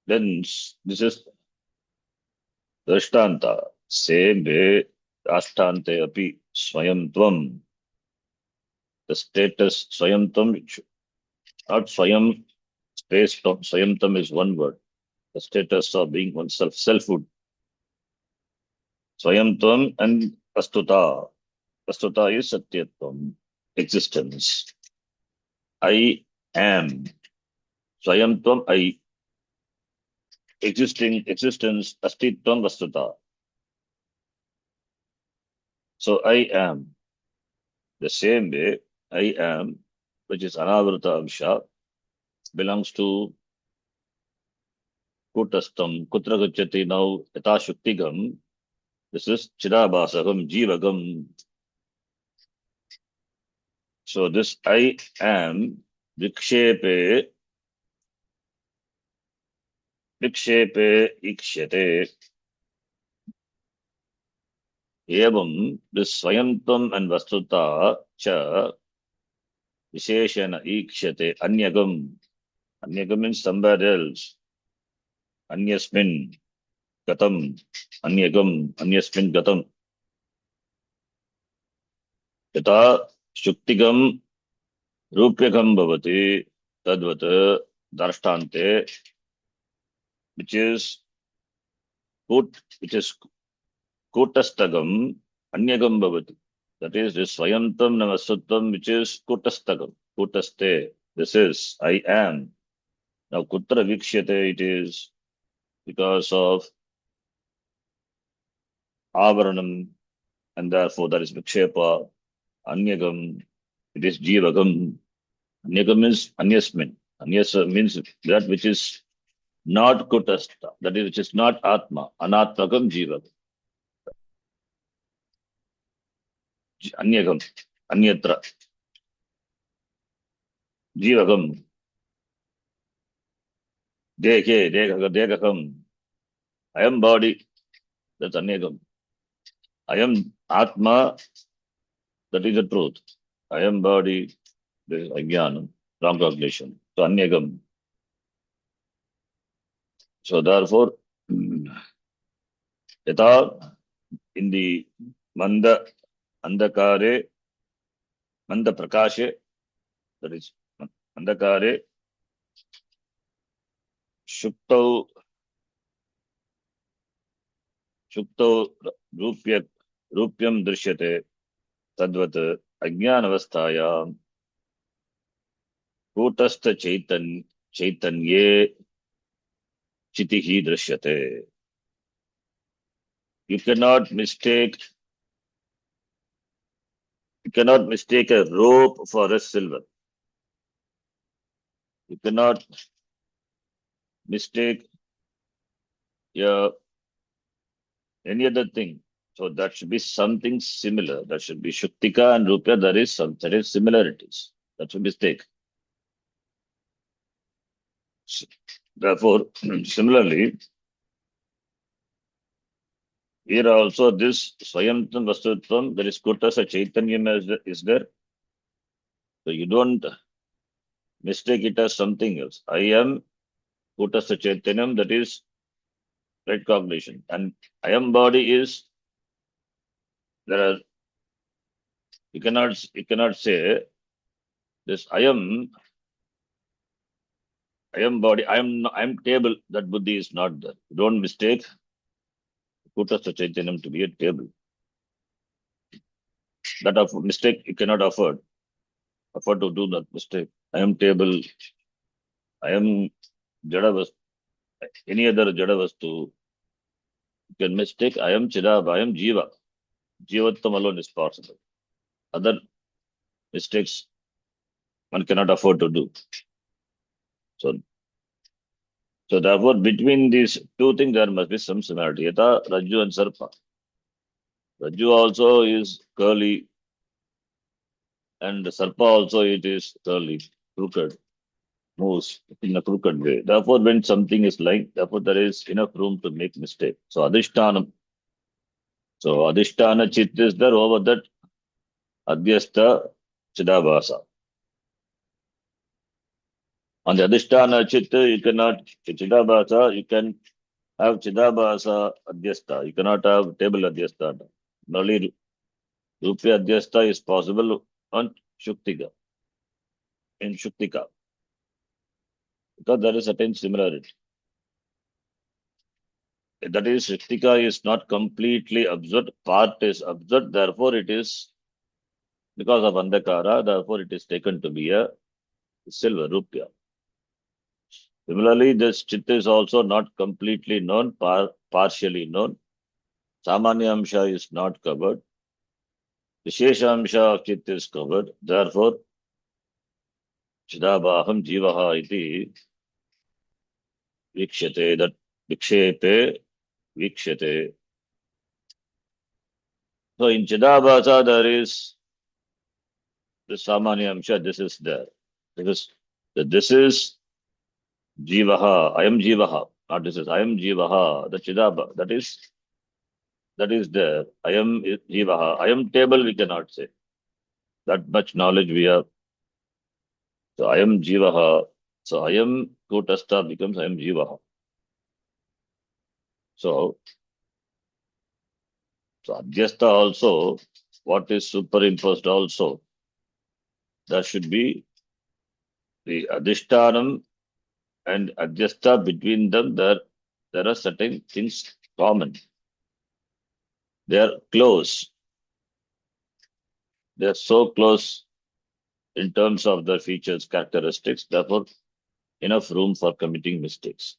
Then this is Dashtanta. Same way, Dashtante api swayam tvam. The status swayam tvam, not swayam, space tvam. Swayam tvam is one word. The status of being oneself, selfhood. Swayam tvam and astuta. Astuta is satyatvam, existence. I am. Swayam tvam, I. Existence, astitvam vastuta. So I am. The same way, I am, which is anavrata amsha, belongs to kutastam, kutra gacchati now, yata shuktigam. This is chidabhasagam, jivagam. So this I am, vikshepe, ikshyate. Evam, this swayamtam and vastuta cha, visheshana ikshate, anyagam. Anyagam means somewhere else. Anyasmin gatam. Anyagam, anyasmin gatam. Yata shuktigam rupyagam bhavati tadvat darshtante, which is kutastagam anyagam bhavati. That is this swayantam namasuttam, which is kutastagam, kutaste. This is I am. Now kutra vikshyate, it is because of avaranam, and therefore that is vikshepa. Anyagam, it is jivagam. Anyagam is anyasmin. Anyas means that which is not kutastha, that is which is not atma. Anatmakam jivagam. Anyagam, anyatra. Jivagam. Dekakam. I am body, that's anyagam. I am atma, that is the truth. I am body, this is ajnanam, wrong calculation. So anyagam. So therefore, yata in the manda andakare, manda prakashe, that is andakare, shuktau रूप्यम दृश्यते तद्वत् अज्ञानावस्थायां कूटस्थ चैतन्ये चितिः दृश्यते. You cannot mistake a rope for a silver. You cannot mistake any other thing. So that should be something similar. That should be Shuktika and Rupya. There is similarities. That's a mistake. Therefore, similarly, here also this Swayamtam Vastutvam, there is Kutasa Chaitanyam is there. So you don't mistake it as something else. I am Kutasa Chaitanyam, that is right cognition. And I am body is, there are You cannot say this. I am body. I am table. That buddhi is not there. Don't mistake Kutastha Chaitanyam to be a table. That mistake you cannot afford to do that mistake. I am table. I am Jadavastu. Any other Jadavastu, you can mistake. I am Chidab. I am Jiva. Jivattam alone is possible. Other mistakes one cannot afford to do. So therefore, between these two things, there must be some similarity. Yata Rajju and Sarpa. Rajju also is curly, and Sarpa also it is curly, crooked, moves in a crooked way. Therefore, when something is like, therefore there is enough room to make mistake. So Adhishtanam. So Adhishtana Chit is there over that Adhyastha Chidabhasa. On the Adhisthana Chit, you cannot, Chidabhasa, you can have Chidabhasa Adhyastha. You cannot have table Adhyasthana. Only Rupya Adhyastha is possible on Shuktika, in Shuktika, because there is certain similarity. That is, Shuktika is not completely observed, part is observed, therefore it is, because of Andhakara, therefore it is taken to be a silver Rupya. Similarly, this Chitta is also not completely known, partially known. Samanya Amsha is not covered. Vishesha Amsha of Chitta is covered. Therefore, Chidabhaham Jivaha iti Vikshate, that Vikshepe Vikshate. So in Chidabhasa, there is the Samanya Amsha, this is there. Because this is Jivaha, I am Jivaha, not this is, I am Jivaha, the Chidabha, that is there. I am Jivaha. I am table, we cannot say. That much knowledge we have. So I am Jivaha. So I am Kutastha becomes I am Jivaha. So Adhyastha also, what is superimposed also, there should be the Adhishtanam and Adhyastha, between them, there are certain things common. They are close. They are so close in terms of their features, characteristics, therefore enough room for committing mistakes.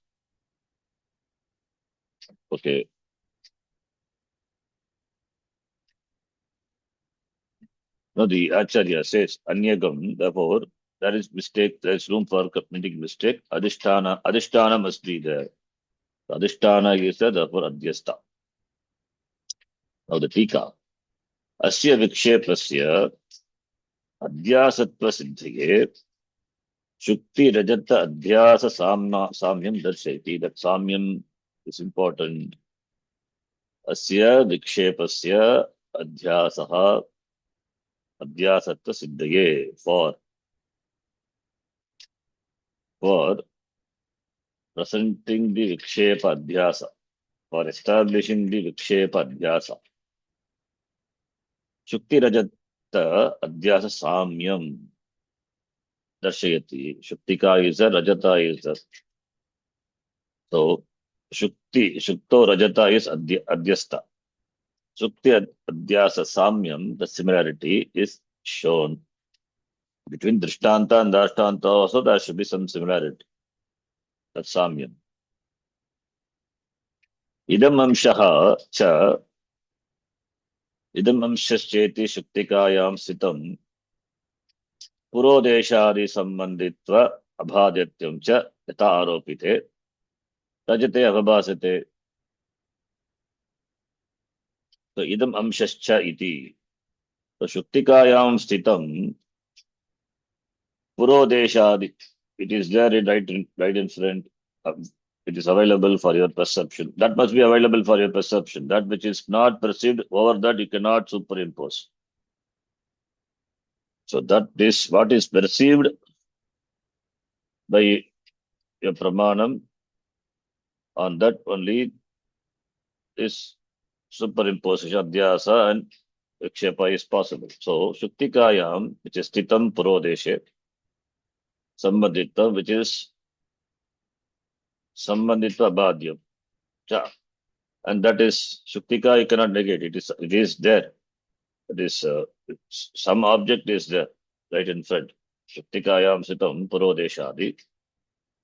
Okay. No, the Acharya says Anyagam, therefore there is mistake, there is room for committing mistake. Adhisthana must be there. Adhisthana is there, therefore Adhyastha. Now the Tika. Asya Vikshepasya Adhyasatva Siddhye Shukti Rajata Adhyasa Samyam Darshayati. That Samyam is important. Asya Vikshepasya Adhyasaha Adhyasatva Siddhye. For presenting the Vikshepa Adhyasa, for establishing the Vikshepa Adhyasa. Shukti Rajata Adhyasa Samyam Darshayati. Shuktika is a, Rajata is a. So, Shukto Rajata is Adhyasta. Shukti Adhyasa Samyam, the similarity is shown. Between Drishtanta and Dashtanta also there should be some similarity. That's Samyam. Idam Amshaha cha Idam Amshascheti Shuktikayam Sitam Purodeshadi Sambanditva Abhadyatyam cha Yata Aropite Rajate Avabhasate. So Idam Amshascha iti. So Shuktikayam Stitam Purodeshadi. It is there right in front. It is available for your perception. That must be available for your perception. That which is not perceived, over that you cannot superimpose. So that is what is perceived by your pramanam, on that only is superimposition, adhyasa, and Vikshepa is possible. So, Shuktikayam, which is Titam Purodeshe, Sambandita, which is Sambandita Abhadyam. And that is Shuktika, you cannot negate. It is there. It is some object is there right in front. Shuktikayam Sitam Purodeshadi.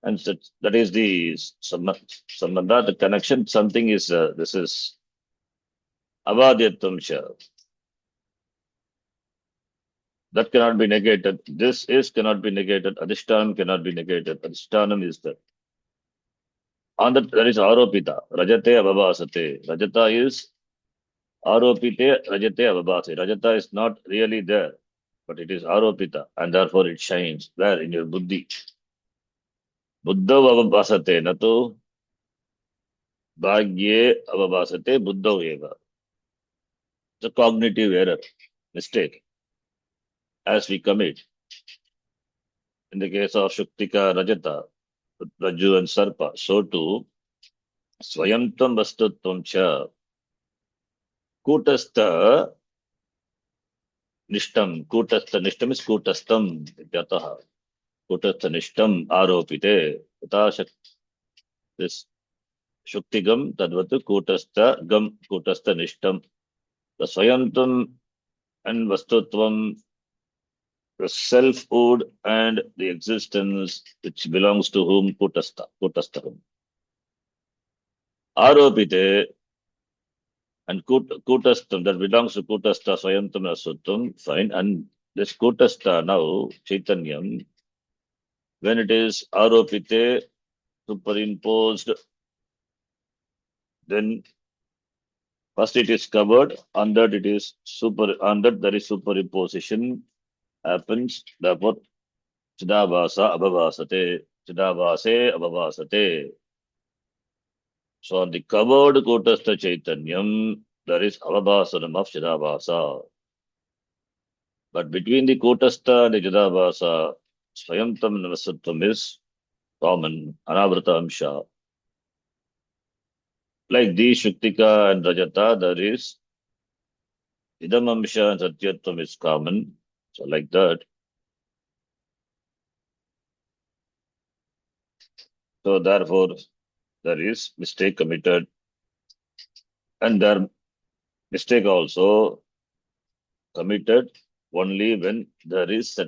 And that is the Sambandha, the connection. Something is, this is Abhadyatvam Sha. That cannot be negated. This is cannot be negated. Adhishtanam cannot be negated. Adhishtanam is there. On that, there is Aropita. Rajate Abhavasate. Rajata is Aropite, Rajate Abhavasate. Rajata is not really there, but it is Aropita, and therefore it shines there in your Buddhi. Buddha Abhavasate, Nato Bhagye Abhavasate, Buddha Eva. It's a cognitive error, mistake, as we commit. In the case of Shuktika, Rajata, Raju and Sarpa, so too, Swayamtam Vastutvam Cha, Kutastha Nishtam. Kutastha Nishtam is Kutastam, Yataha. Kutastha Nishtam Aropite, Yata this Shuktigam, Tadvatu Kutastha Gam, Kutastha Nishtam. The Swayamtam and Vastutvam, the selfhood and the existence which belongs to whom? Kutastha, Kutastha. Aropite and Kutastham, that belongs to Kutastha, Swayamtam, Asuttam, fine. And this Kutastha now, Chaitanyam, when it is Aropite, superimposed, then first it is covered, on that it is on that there is superimposition happens, therefore Chidavasa Abhavasate, Chidavase Abhavasate. So on the covered Kutastha Chaitanyam, there is Avabhasanam of Chidavasa. But between the Kutastha and the Chidavasa, Swayamtam Navasatvam is common, Anavrata Amsha. Like the Shuktika and Rajata, there is Idam Amsha and Satyatvam is common. So like that. So therefore, there is mistake committed. And there mistake also committed only when there is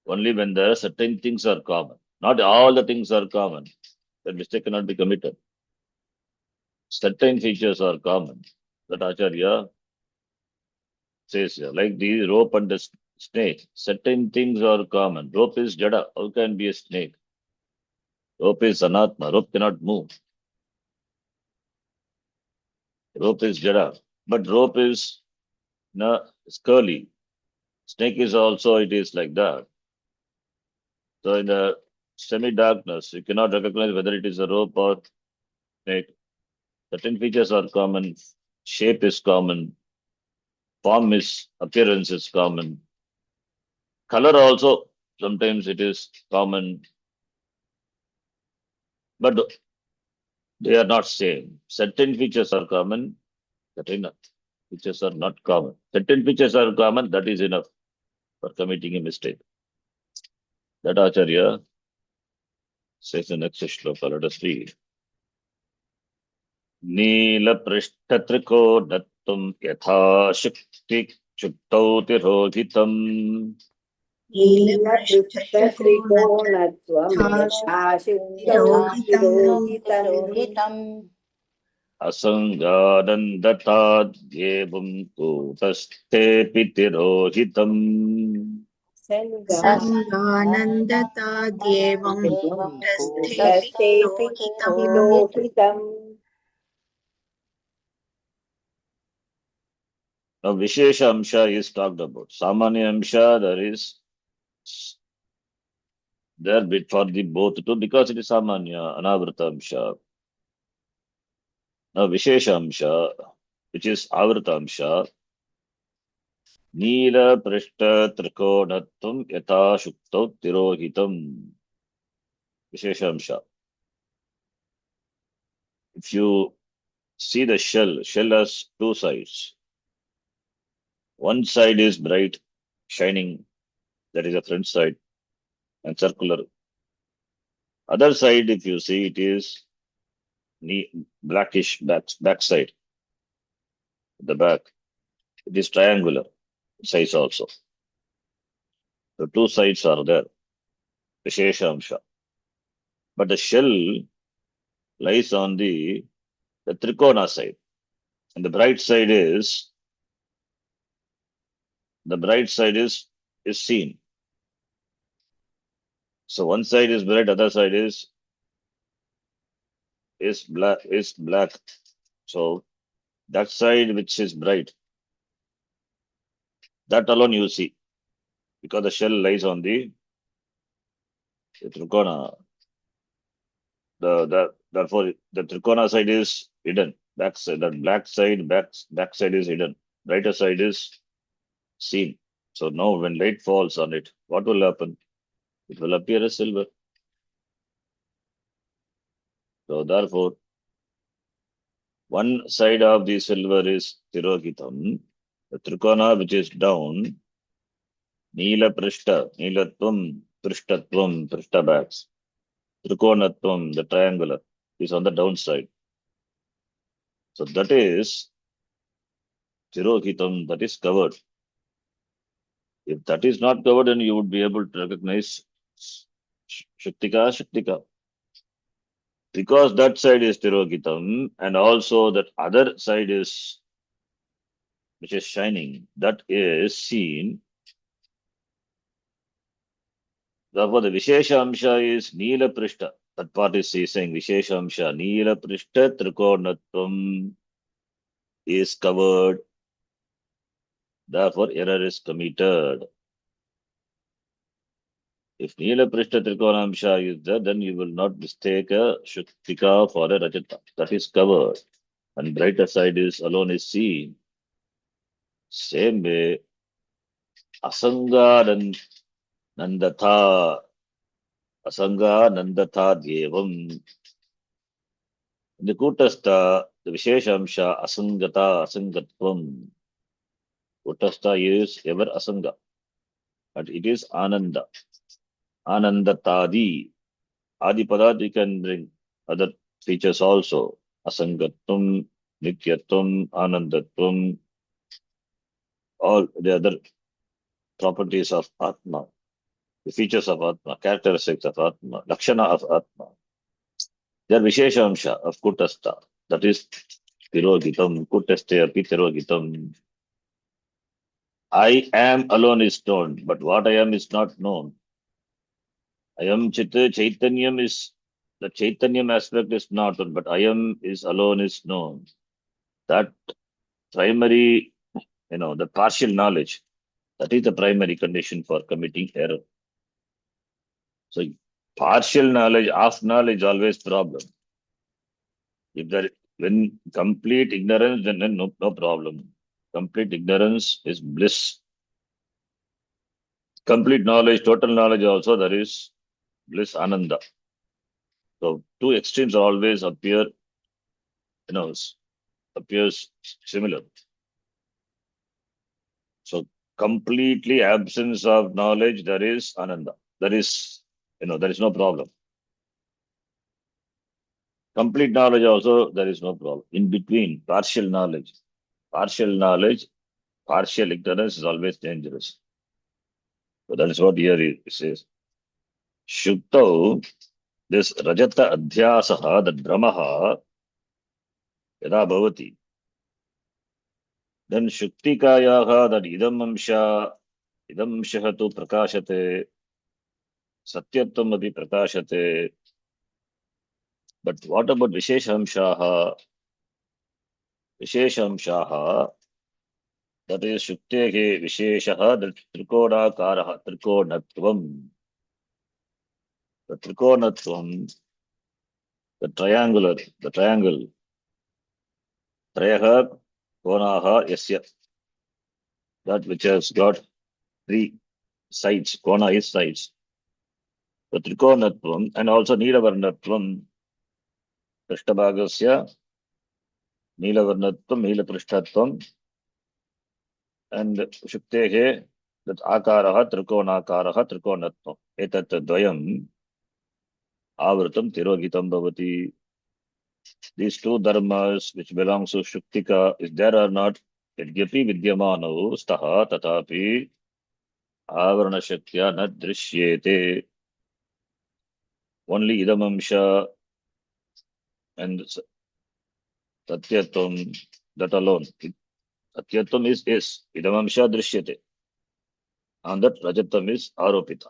only when there are certain things are common. Not all the things are common. The mistake cannot be committed. Certain features are common. That Acharya says here, like the rope and the snake. Certain things are common. Rope is jada. How can be a snake? Rope is anatma. Rope cannot move. Rope is jada. But rope is curly. Snake is also, it is like that. So in the semi-darkness, you cannot recognize whether it is a rope or snake. Certain features are common. Shape is common. Appearance is common. Color also, sometimes it is common. But they are not same. Certain features are common. Certain features are not common. Certain features are common. That is enough for committing a mistake. That Acharya says in next shloka. Let us read. Neela-prishtatriko dattum yatha shakti chuktau tirodhitam. नीलपृष्ठत्रिकोणत्वं Asanganandatadyevam kutastepi tirohitam. सङ्गानन्दताद्येवं कूटस्थेऽपि तिरोहितम् Now, Vishesha Amsha is talked about. Samanya Amsha, there bit for the both too, because it is Samanya, Anavrata Amsha. Now, Vishesha Amsha, which is Avrata Amsha, Neela Prishta Trikonatvam Yata Shukta Tirohitam. Vishesha Amsha. If you See the shell. Shell has two sides. One side is bright, shining, that is the front side, and circular. Other side, if you see, it is blackish back side, the back. It is triangular size also. The two sides are there, Visheshamsha. But the shell lies on the Trikona side. And the bright side is seen. So one side is bright, other side is black. So that side which is bright, that alone you see, because the shell lies on the Trikona. Therefore the Trikona side is hidden. Back side, that back side is hidden. Brighter side is seen. So now when light falls on it, what will happen? It will appear as silver. So therefore, one side of the silver is Tirohitam. The Trikona which is down, Neela Prishta, Neelatvam, Prishtatvam, Prishtabhaks. Trikonatvam, the triangular, is on the downside. So that is Tirohitam, that is covered. If that is not covered, then you would be able to recognize Shaktika. Because that side is Tirohitam, and also that other side is, which is shining, that is seen. Therefore, the Vishesha Amsha is Neela Prishta. That part is saying Vishesha Amsha. Neela Prishta Trikonatvam is covered. Therefore, error is committed. If Neela Prishta Trikonamsha is there, then you will not mistake a Shuktika for a Rajata. That is covered. And brighter side is alone is seen. Same way, Asanga Nandatha Devam. In the Kutastha, the Visheshamsha Asangatvam. Kutastha is ever Asanga. But it is Ananda. Anandatadi. Adipada, you can bring other features also. Asangatvam, Nityatvam, Anandatvam, all the other properties of Atma, the features of Atma, characteristics of Atma, Lakshana of Atma. They are Visheshamsha of Kutastha. That is Tirogitam, Kutaste api Tirogitam. I am alone is known, but what I am is not known. I am Chaitanyam is, the Chaitanyam aspect is not known, but I am is alone is known. That primary, the partial knowledge, that is the primary condition for committing error. So partial knowledge, half knowledge, always problem. If there, when complete ignorance, then no problem. Complete ignorance is bliss. Complete knowledge, total knowledge also, there is bliss, ananda. So two extremes always appears similar. So completely absence of knowledge, there is ananda. There is no problem. Complete knowledge also, there is no problem. In between, partial knowledge, partial ignorance is always dangerous. So that is what here it says. Shuktau, this Rajata Adhyasaha, the Brahmaha, Yada Bhavati. Then Shuktikayaha, that Idam Shahatu Prakashate, Satyatvam Api Prakashate. But what about Visheshamshaha? Visheshamshaha, that is Shuktehe Visheshaha, the Trikodakaraha, Trikonatvam. The Trikonatvam, the triangle, Trayaha, Konaha, Yasya. That which has got three sides, Kona is sides. The Trikonatvam and also Nidavarnatvam, Prishtabhagasya, नीलवर्णत्वं नीलपृष्ठत्वं and shuktehe that akarah trikonatvam etat dvayam avrutam tirogitam bhavati. These two dharmas which belongs to Shuktika, if there are not, yadyapi vidyamano staha tatapi avarana shaktya na drishyete. Only idamamsha and satyatvam, that alone. Satyatvam is idamamsha drishyate, and that rajatam is aropita.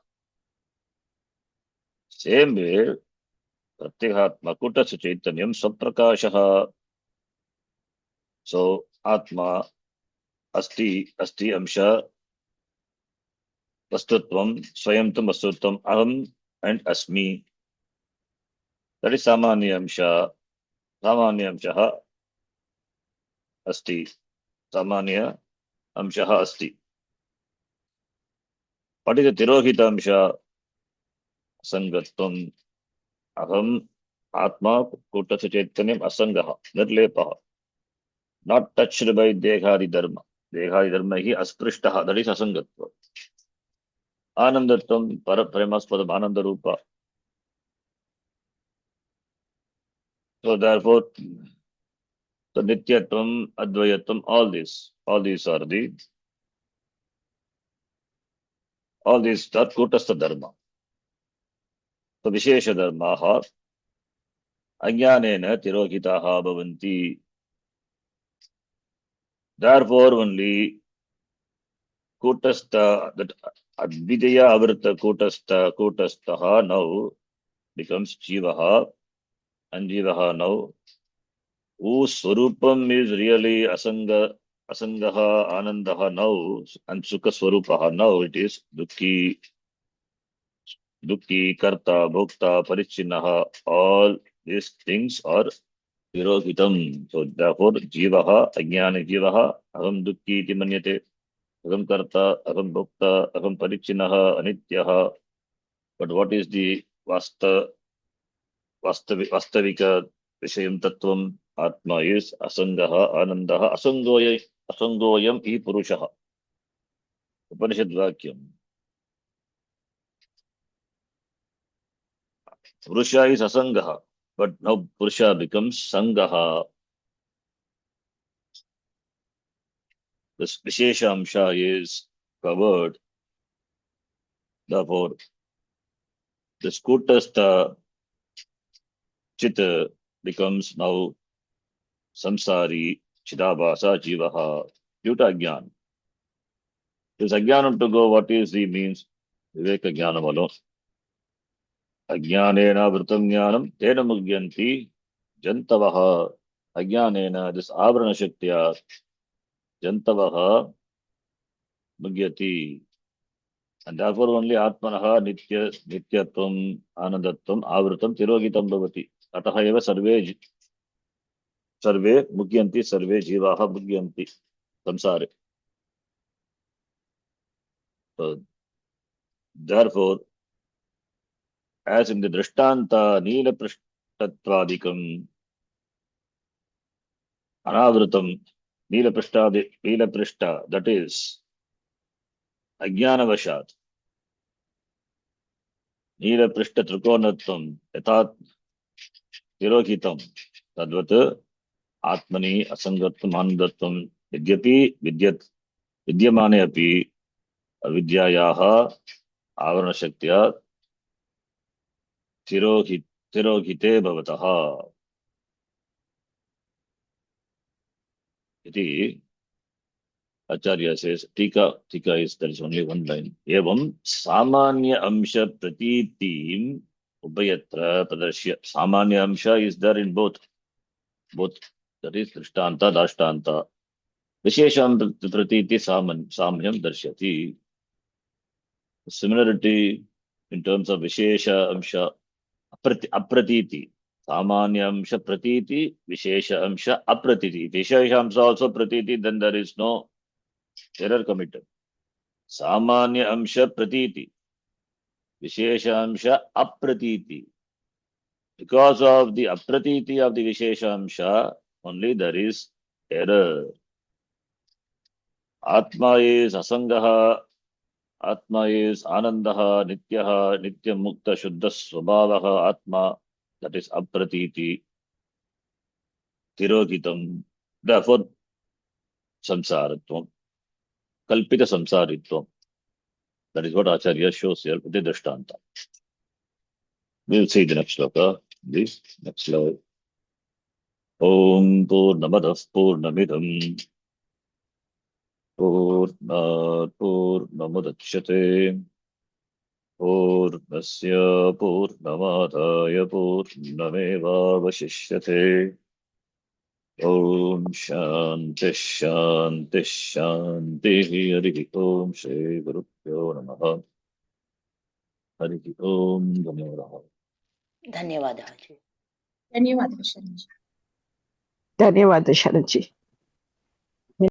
Same way, pratyekatma kutasa chaitanyam saprakasaha. So atma asti amsha vastutvam swayam tam vastutvam aham and asmi. That is samanya amshaha asti. Samanya amshaha asti. What is the tirohita amsha? Sangatvam aham atma kutasa chaitanyam asangaha nirlepaha. Not touched by deghari dharma. Deghari dharma hi asprishtaha. That is asangatva. Anandatvam parapremaspadam anandarupa. So therefore, the nityatvam, advayatvam, all these are kutastha dharma. So vishesha dharmaha ajnanena tirokitaha bhavanti. Therefore only kutastha, that advidya avrta kutastaha now becomes jivaha, and jivaha now whose swarupam is really asangaha anandaha now, and sukha swarupaha now, it is dukhi karta bhokta parichinaha. All these things are virohitam. So therefore jivaha ajnana jivaha aham dukhi iti manyate, aham karta aham bhokta aham parichinaha anityaha. But what is the vastavika vishayam tattvam? Atma is asangaha anandaha asangoyam I purushaha. Upanishad Vakyam. Purusha is asangaha, but now Purusha becomes sangaha. This Vishesha Amsha is covered. Therefore, this Kutastha Chita becomes now Samsari Chidabhasa Jivaha due to Ajnana. This Ajnanam to go, what is the means? Viveka Jnanam alone. Ajnanena Vritam Jnanam Tena Mugyanti Jantavaha. Ajnanena, this Avarana Shaktya Jantavaha Mugyati. And therefore only Atmanaha Nityatvam Anandatvam Avrutam Tirogitam Bhavati. Ataha eva sarve Mugyanti, sarve Jivaha Mugyanti Samsare. So therefore, as in the Drishtanta Neela Prishtattvadikam Anavrutam Neela Prishta, that is Ajnana Vashat. Neela Prishta Trikonatvam Yatat Tirohitam Tadvat Atmani Asangatvam Anandatvam Vidyapi Vidyamane api avidyayaha avarana shaktya tirohite bhavataha. Iti Acharya says, Tika is, there is only one line. Evam samanya amsha pratitim ubayatra pradarshya. Samanya amsha is there in both. That is Drishtanta, Dashtanta. Vishesham pratiti samyam darshyati. Similarity in terms of Vishesha amsha apratiti. Samanya amsha pratiti, Vishesha amsha apratiti. Vishesha amsha also pratiti, then there is no error committed. Samanya amsha pratiti, Vishesha amsha apratiti. Because of the apratiti of the Vishesha amsha, only there is error. Atma is asangaha, Atma is anandaha, nityaha, nityam mukta shuddha svabhavaha Atma, that is apratiti, tirohitam. Therefore, samsaratvam, kalpita samsaritvam. That is what Acharya shows here with the Drishtanta. We'll see the next sloka. This next sloka. Om Purnamadah Purnamidam Purnamudachyate Purnasya Purnamadaya Purnameva Vashishyate. Om Shanti Shanti Shanti Hari Om Shri Gurubhyo Namaha Hari Om Dhanyavadah. धन्यवाद जी। धन्यवाद शरण जी। धन्यवाद शरण जी।